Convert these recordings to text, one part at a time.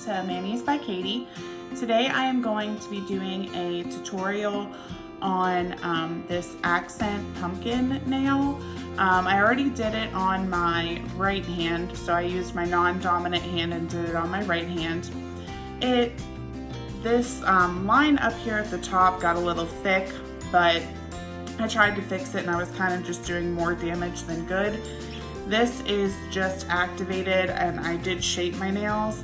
to Manny's by Katie. Today I am going to be doing a tutorial on this accent pumpkin nail. I already did it on my right hand, so I used my non-dominant hand and did it on my right hand. This line up here at the top got a little thick, but I tried to fix it and I was kind of just doing more damage than good. This is just activated and I did shape my nails,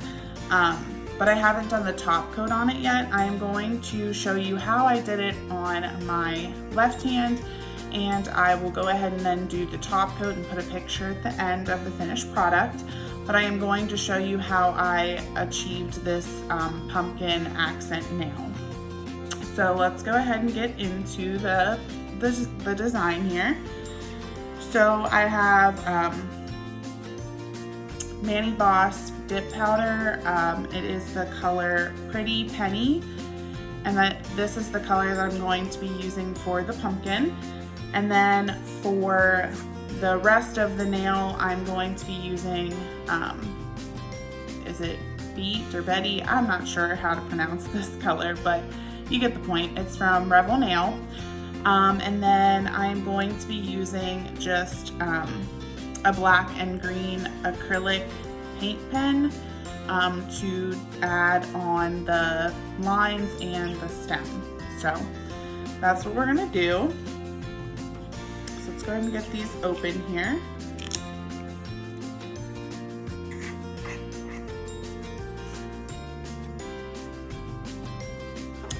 but I haven't done the top coat on it yet. I am going to show you how I did it on my left hand, and I will go ahead and then do the top coat and put a picture at the end of the finished product. But I am going to show you how I achieved this pumpkin accent nail. So let's go ahead and get into the design here. So I have Manny Boss dip powder. It is the color Pretty Penny, and this is the color that I'm going to be using for the pumpkin. And then for the rest of the nail, I'm going to be using, is it Beat or Betty? I'm not sure how to pronounce this color, but you get the point. It's from Revel Nail. And then I'm going to be using just a black and green acrylic paint pen to add on the lines and the stem. So that's what we're gonna do. So let's go ahead and get these open here.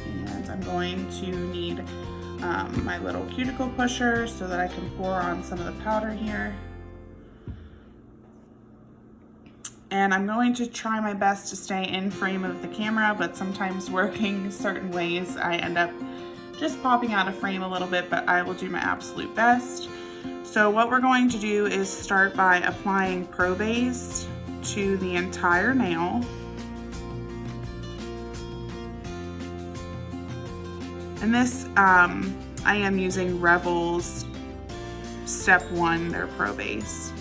And I'm going to need my little cuticle pusher so that I can pour on some of the powder here. And I'm going to try my best to stay in frame of the camera, but sometimes working certain ways I end up just popping out of frame a little bit, but I will do my absolute best. So what we're going to do is start by applying probase to the entire nail. And this, I am using Revel's Step 1, their probase.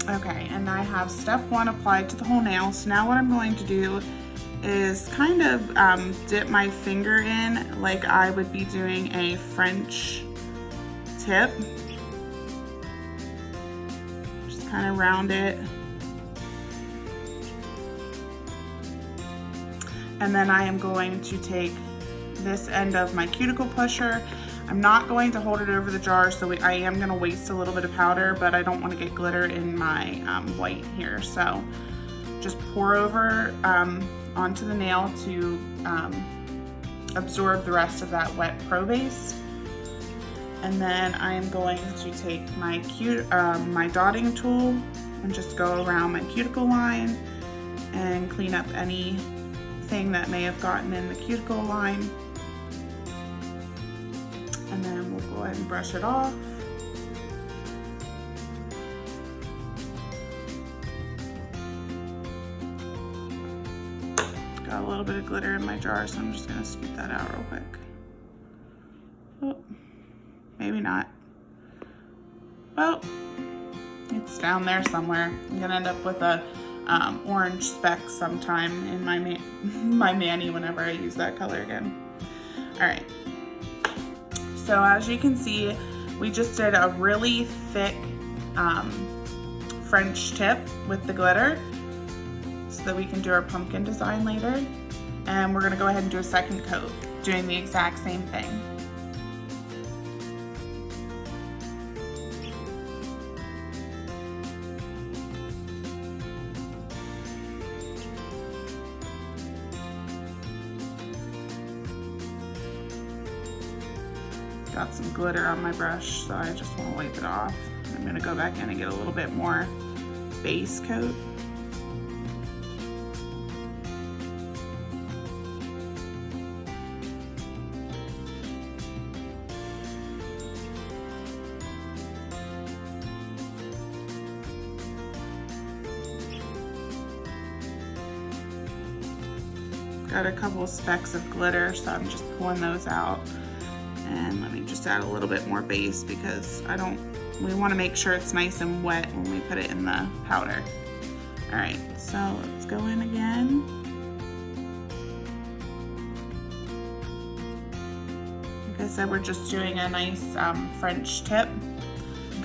Okay, and I have step 1 applied to the whole nail. So now what I'm going to do is kind of dip my finger in like I would be doing a French tip. Just kind of round it. And then I am going to take this end of my cuticle pusher. I'm not going to hold it over the jar, so I am going to waste a little bit of powder, but I don't want to get glitter in my white here. So just pour over onto the nail to absorb the rest of that wet probase. And then I am going to take my my dotting tool and just go around my cuticle line and clean up anything that may have gotten in the cuticle line. And then we'll go ahead and brush it off. Got a little bit of glitter in my jar, so I'm just gonna scoop that out real quick. Oh, maybe not. Well, it's down there somewhere. I'm gonna end up with a orange speck sometime in my Manny whenever I use that color again. All right. So as you can see, we just did a really thick French tip with the glitter so that we can do our pumpkin design later. And we're gonna go ahead and do a second coat, doing the exact same thing. Got some glitter on my brush, so I just want to wipe it off. I'm going to go back in and get a little bit more base coat. got a couple of specks of glitter, so I'm just pulling those out. And let me just add a little bit more base because we want to make sure it's nice and wet when we put it in the powder. All right, so let's go in again. Like I said, we're just doing a nice French tip.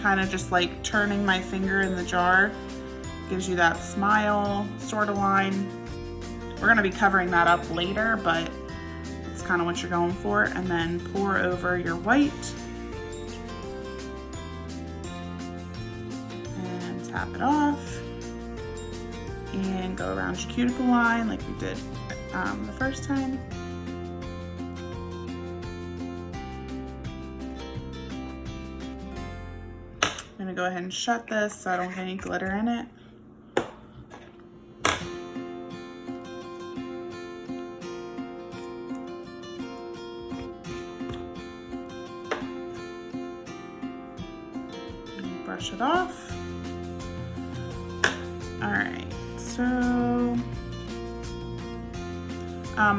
Kind of just like turning my finger in the jar. Gives you that smile sort of line. We're gonna be covering that up later, but it's kind of what you're going for. And then pour over your white. And tap it off. And go around your cuticle line like we did the first time. I'm gonna go ahead and shut this so I don't get any glitter in it. And brush it off. All right, so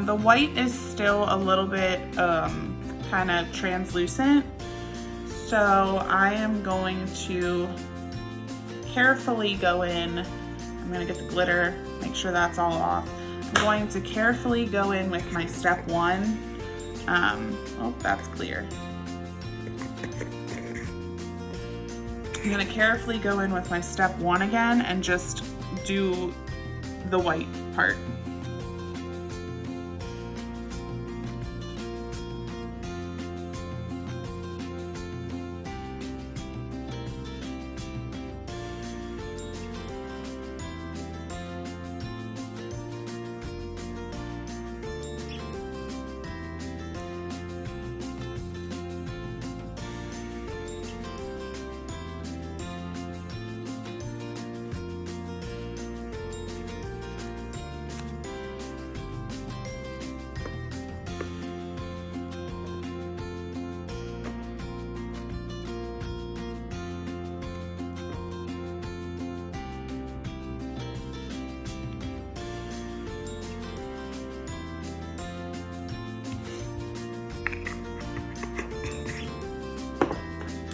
the white is still a little bit kind of translucent. So I am going to carefully go in. I'm going to get the glitter, make sure that's all off. I'm going to carefully go in with my step 1. Oh, that's clear. I'm going to carefully go in with my step 1 again and just do the white part.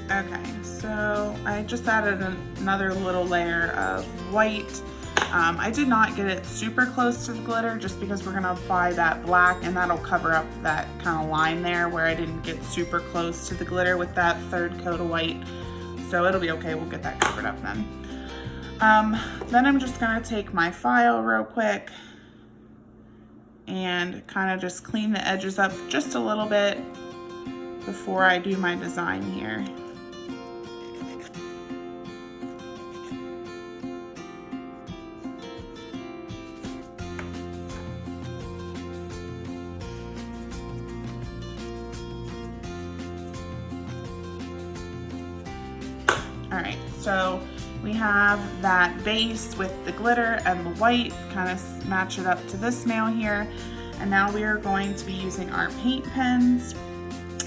Okay, so I just added another little layer of white. I did not get it super close to the glitter just because we're gonna apply that black and that'll cover up that kind of line there where I didn't get super close to the glitter with that third coat of white. So it'll be okay, we'll get that covered up then. Then I'm just gonna take my file real quick and kind of just clean the edges up just a little bit before I do my design here. All right, so we have that base with the glitter and the white, kind of match it up to this nail here. And now we are going to be using our paint pens.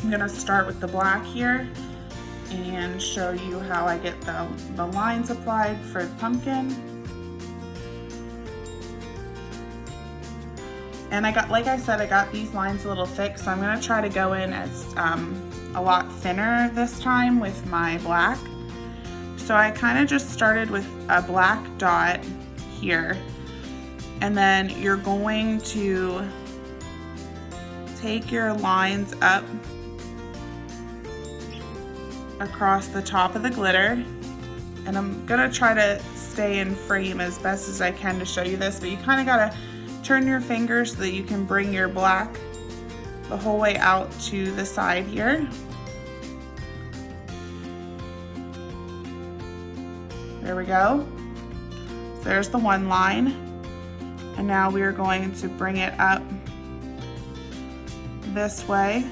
I'm gonna start with the black here and show you how I get the lines applied for the pumpkin. And like I said, I got these lines a little thick, so I'm gonna try to go in as a lot thinner this time with my black. So I kind of just started with a black dot here, and then you're going to take your lines up across the top of the glitter, and I'm gonna try to stay in frame as best as I can to show you this, but you kind of gotta turn your fingers so that you can bring your black the whole way out to the side here. There we go. So there's the one line. And now we are going to bring it up this way.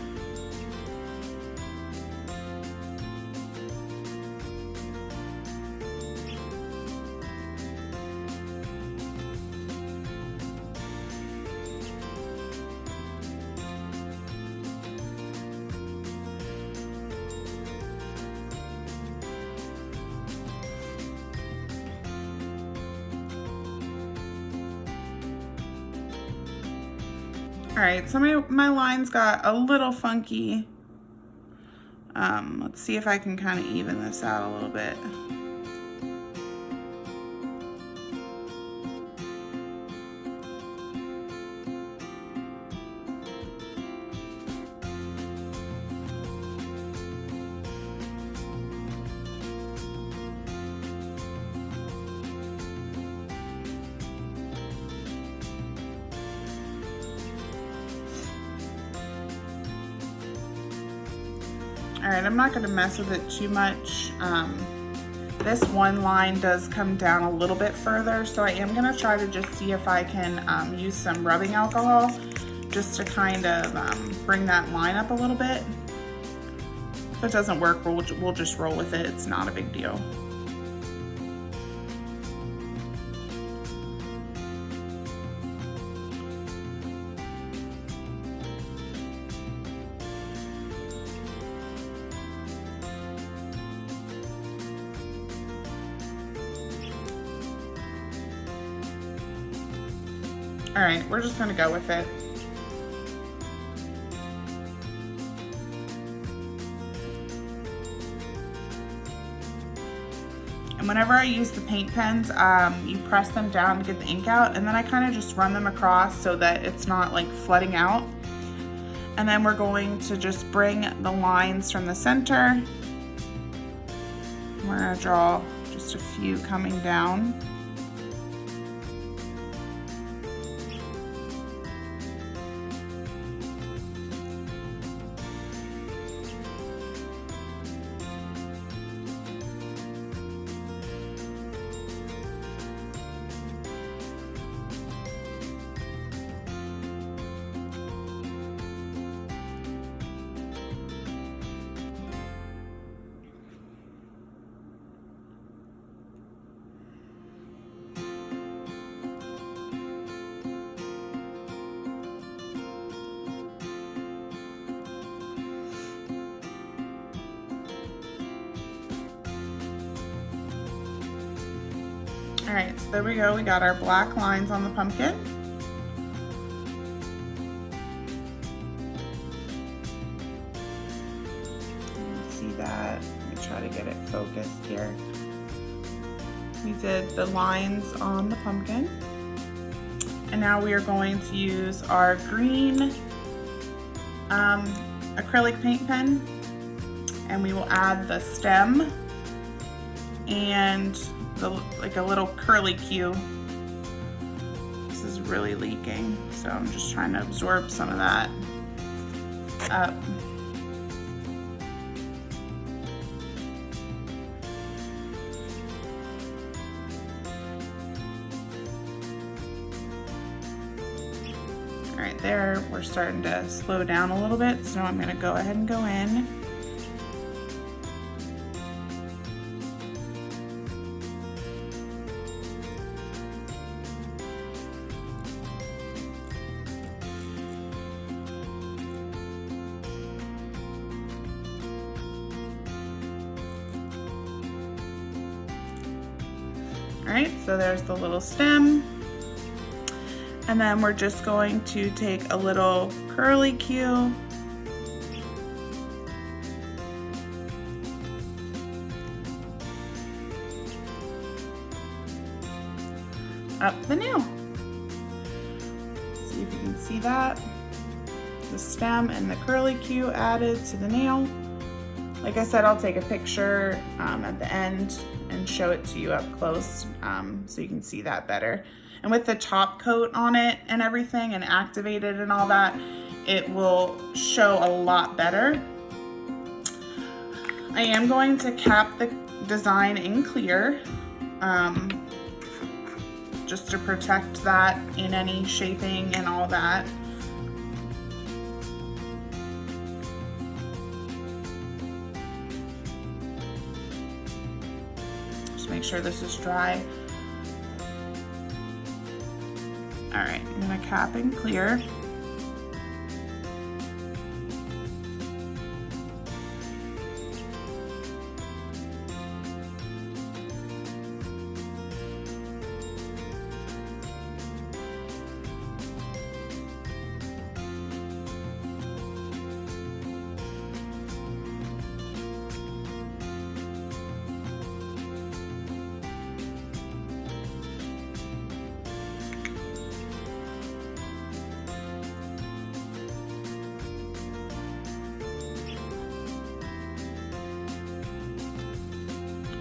All right, so my lines got a little funky. Let's see if I can kind of even this out a little bit. All right, I'm not gonna mess with it too much. This one line does come down a little bit further, so I am gonna try to just see if I can use some rubbing alcohol just to kind of bring that line up a little bit. If it doesn't work, we'll just roll with it. It's not a big deal. All right, we're just gonna go with it. And whenever I use the paint pens, you press them down to get the ink out, and then I kind of just run them across so that it's not like flooding out. And then we're going to just bring the lines from the center. We're gonna draw just a few coming down. All right, so there we go. We got our black lines on the pumpkin. See that? Let me try to get it focused here. We did the lines on the pumpkin. And now we are going to use our green acrylic paint pen, and we will add the stem and like a little curly cue. This is really leaking, so I'm just trying to absorb some of that up. All right, there, we're starting to slow down a little bit, so I'm gonna go ahead and go in. All right, so there's the little stem. And then we're just going to take a little curly cue. Up the nail. See if you can see that. The stem and the curly cue added to the nail. Like I said, I'll take a picture at the end and show it to you up close so you can see that better. And with the top coat on it and everything and activated and all that, it will show a lot better. I am going to cap the design in clear just to protect that in any shaping and all that. Make sure this is dry. All right, I'm gonna cap and clear.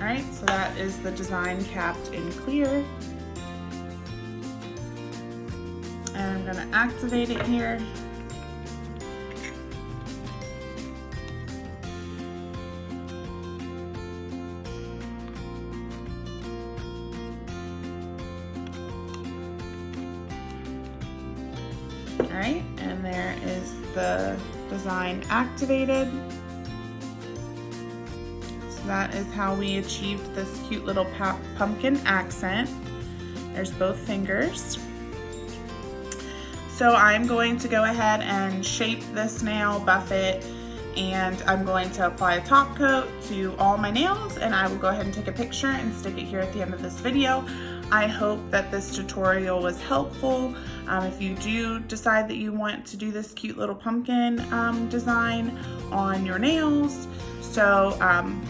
Alright, so that is the design capped in clear. And I'm going to activate it here. Alright, and there is the design activated. So that is how we achieved this cute little pumpkin accent. There's both fingers. So I'm going to go ahead and shape this nail, buff it, and I'm going to apply a top coat to all my nails, and I will go ahead and take a picture and stick it here at the end of this video. I hope that this tutorial was helpful. If you do decide that you want to do this cute little pumpkin design on your nails, so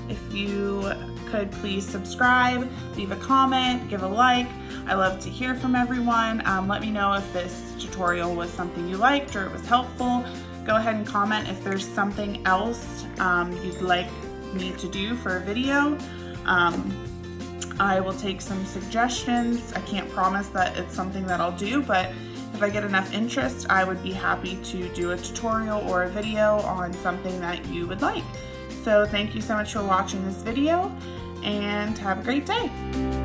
if you could please subscribe, leave a comment, give a like. I love to hear from everyone. Let me know if this tutorial was something you liked or it was helpful. Go ahead and comment if there's something else you'd like me to do for a video. I will take some suggestions. I can't promise that it's something that I'll do, but if I get enough interest, I would be happy to do a tutorial or a video on something that you would like. So thank you so much for watching this video, and have a great day.